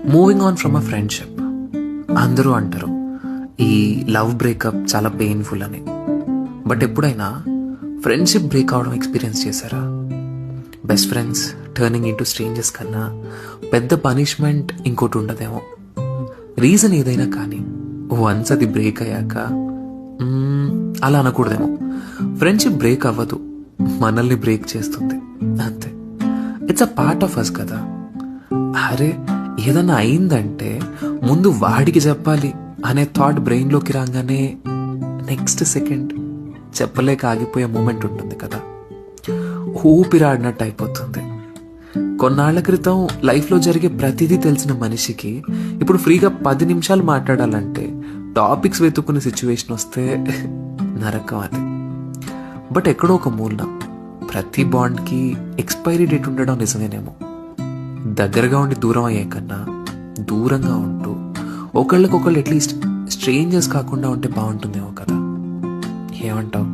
Moving on from a friendship. అందరూ అంటారు ఈ లవ్ బ్రేకప్ చాలా పెయిన్ఫుల్ అని. బట్ ఎప్పుడైనా ఫ్రెండ్షిప్ బ్రేక్ అవడం ఎక్స్పీరియన్స్ చేశారా? Best friends turning into strangers కన్నా పెద్ద పనిష్మెంట్ ఇంకోటి ఉండదేమో. రీజన్ ఏదైనా కానీ వన్స్ అది బ్రేక్ అయ్యాక అలా అనకూడదేమో. ఫ్రెండ్షిప్ బ్రేక్ అవ్వదు, మనల్ని బ్రేక్ చేస్తుంది అంతే. It's a part of us కదా. అరే ఏదన్నా అయిందంటే ముందు వాడికి చెప్పాలి అనే థాట్ బ్రెయిన్లోకి రాగానే నెక్స్ట్ సెకండ్ చెప్పలేక ఆగిపోయే మూమెంట్ ఉంటుంది కదా, ఊపిరాడినట్టు అయిపోతుంది. కొన్నాళ్ల క్రితం లైఫ్లో జరిగే ప్రతిదీ తెలిసిన మనిషికి ఇప్పుడు ఫ్రీగా 10 నిమిషాలు మాట్లాడాలంటే టాపిక్స్ వెతుక్కునే సిచ్యువేషన్ వస్తే నరకం అది. బట్ ఎక్కడో ఒక మూలన ప్రతి బాండ్కి ఎక్స్పైరీ డేట్ ఉండడం నిజమేనేమో. దగ్గరగా ఉండి దూరం అయ్యే కన్నా దూరంగా ఉంటూ ఒకళ్ళకొకళ్ళు అట్లీస్ట్ స్ట్రేంజర్స్ కాకుండా ఉంటే బాగుంటుందేమో కదా. ఏమంటావు?